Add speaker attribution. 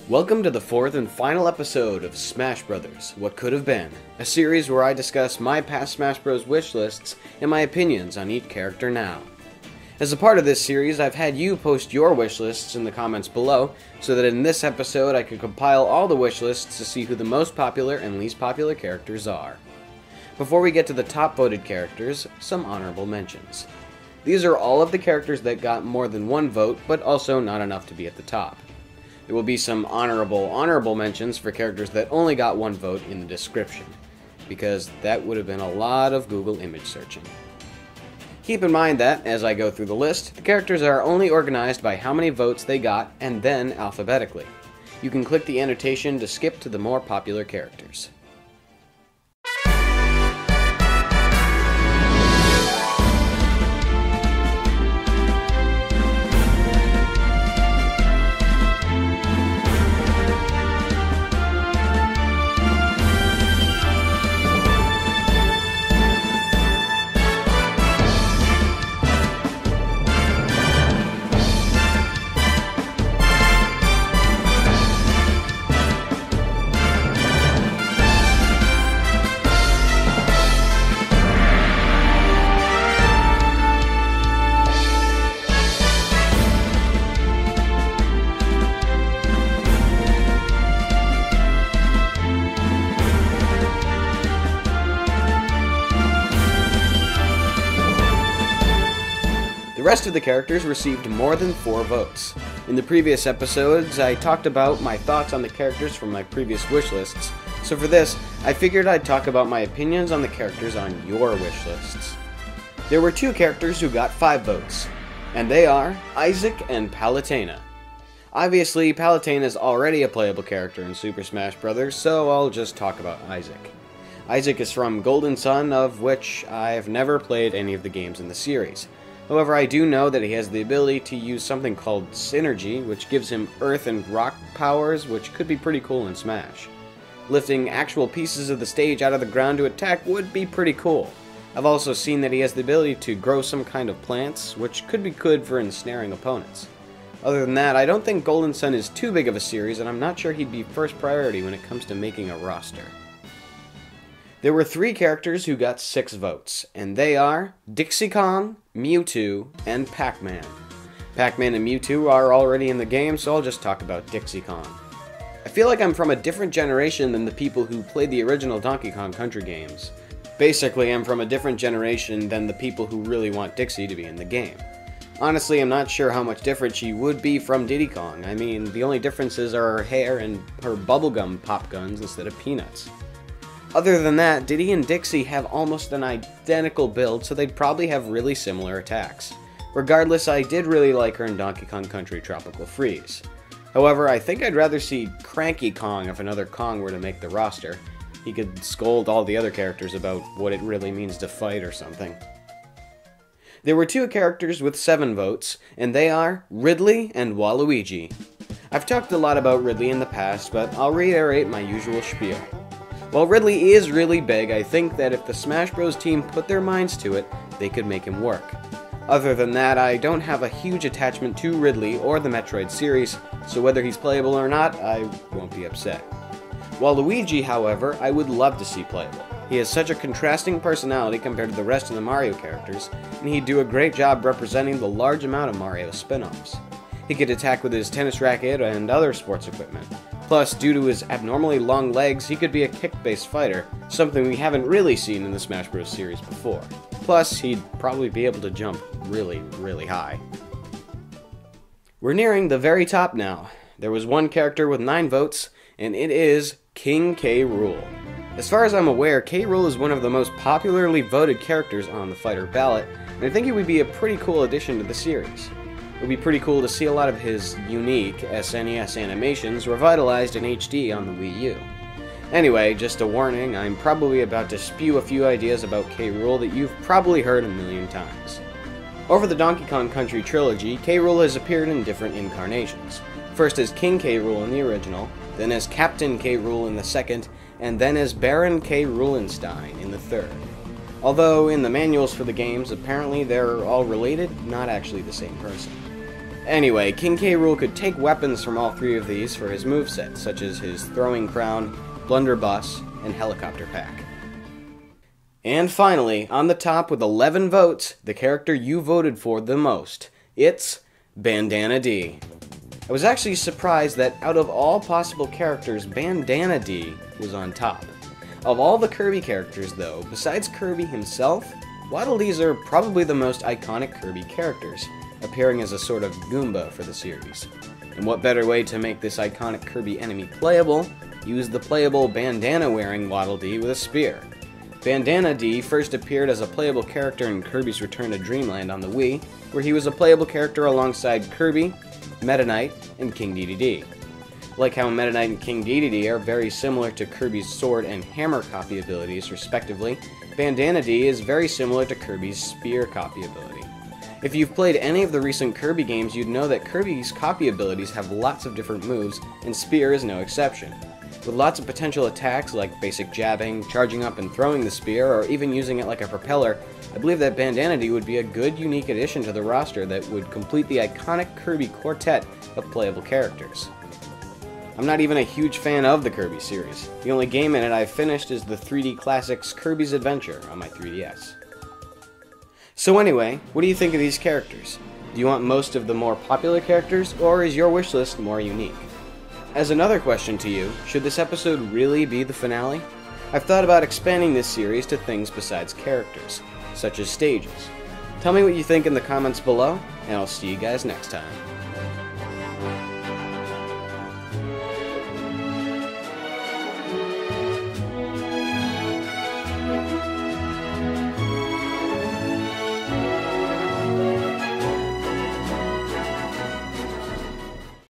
Speaker 1: Welcome to the fourth and final episode of Smash Brothers, What Could Have Been, a series where I discuss my past Smash Bros. Wish lists and my opinions on each character now. As a part of this series, I've had you post your wish lists in the comments below, so that in this episode I could compile all the wish lists to see who the most popular and least popular characters are. Before we get to the top voted characters, some honorable mentions. These are all of the characters that got more than one vote, but also not enough to be at the top. There will be some honorable mentions for characters that only got one vote in the description, because that would have been a lot of Google image searching. Keep in mind that, as I go through the list, the characters are only organized by how many votes they got, and then alphabetically. You can click the annotation to skip to the more popular characters. The rest of the characters received more than 4 votes. In the previous episodes, I talked about my thoughts on the characters from my previous wish lists, so for this, I figured I'd talk about my opinions on the characters on your wish lists. There were 2 characters who got 5 votes, and they are Isaac and Palutena. Obviously, Palutena is already a playable character in Super Smash Bros., so I'll just talk about Isaac. Isaac is from Golden Sun, of which I've never played any of the games in the series. However, I do know that he has the ability to use something called Synergy, which gives him earth and rock powers, which could be pretty cool in Smash. Lifting actual pieces of the stage out of the ground to attack would be pretty cool. I've also seen that he has the ability to grow some kind of plants, which could be good for ensnaring opponents. Other than that, I don't think Golden Sun is too big of a series, and I'm not sure he'd be first priority when it comes to making a roster. There were 3 characters who got 6 votes, and they are Dixie Kong, Mewtwo, and Pac-Man. Pac-Man and Mewtwo are already in the game, so I'll just talk about Dixie Kong. I feel like I'm from a different generation than the people who played the original Donkey Kong Country games. Basically, I'm from a different generation than the people who really want Dixie to be in the game. Honestly, I'm not sure how much different she would be from Diddy Kong. I mean, the only differences are her hair and her bubblegum pop guns instead of peanuts. Other than that, Diddy and Dixie have almost an identical build, so they'd probably have really similar attacks. Regardless, I did really like her in Donkey Kong Country Tropical Freeze. However, I think I'd rather see Cranky Kong if another Kong were to make the roster. He could scold all the other characters about what it really means to fight or something. There were 2 characters with 7 votes, and they are Ridley and Waluigi. I've talked a lot about Ridley in the past, but I'll reiterate my usual spiel. While Ridley is really big, I think that if the Smash Bros. Team put their minds to it, they could make him work. Other than that, I don't have a huge attachment to Ridley or the Metroid series, so whether he's playable or not, I won't be upset. Waluigi, however, I would love to see playable. He has such a contrasting personality compared to the rest of the Mario characters, and he'd do a great job representing the large amount of Mario spin-offs. He could attack with his tennis racket and other sports equipment. Plus, due to his abnormally long legs, he could be a kick-based fighter, something we haven't really seen in the Smash Bros. Series before. Plus, he'd probably be able to jump really, really high. We're nearing the very top now. There was 1 character with 9 votes, and it is King K. Rool. As far as I'm aware, K. Rool is one of the most popularly voted characters on the fighter ballot, and I think he would be a pretty cool addition to the series. It would be pretty cool to see a lot of his unique SNES animations revitalized in HD on the Wii U. Anyway, just a warning, I'm probably about to spew a few ideas about K. Rool that you've probably heard a million times. Over the Donkey Kong Country trilogy, K. Rool has appeared in different incarnations. First as King K. Rool in the original, then as Captain K. Rool in the second, and then as Baron K. Roolenstein in the third. Although in the manuals for the games, apparently they're all related, not actually the same person. Anyway, King K. Rool could take weapons from all three of these for his moveset, such as his Throwing Crown, Blunderbuss, and Helicopter Pack. And finally, on the top with 11 votes, the character you voted for the most, it's Bandana D. I was actually surprised that out of all possible characters, Bandana D was on top. Of all the Kirby characters, though, besides Kirby himself, Waddle Dees are probably the most iconic Kirby characters, appearing as a sort of Goomba for the series. And what better way to make this iconic Kirby enemy playable? Use the playable bandana-wearing Waddle Dee with a spear. Bandana D first appeared as a playable character in Kirby's Return to Dreamland on the Wii, where he was a playable character alongside Kirby, Meta Knight, and King Dedede. Like how Meta Knight and King Dedede are very similar to Kirby's sword and hammer copy abilities, respectively, Bandana D is very similar to Kirby's spear copy ability. If you've played any of the recent Kirby games, you'd know that Kirby's copy abilities have lots of different moves, and Spear is no exception. With lots of potential attacks like basic jabbing, charging up and throwing the spear, or even using it like a propeller, I believe that Bandana D would be a good, unique addition to the roster that would complete the iconic Kirby quartet of playable characters. I'm not even a huge fan of the Kirby series. The only game in it I've finished is the 3D Classics Kirby's Adventure on my 3DS. So anyway, what do you think of these characters? Do you want most of the more popular characters, or is your wish list more unique? As another question to you, should this episode really be the finale? I've thought about expanding this series to things besides characters, such as stages. Tell me what you think in the comments below, and I'll see you guys next time.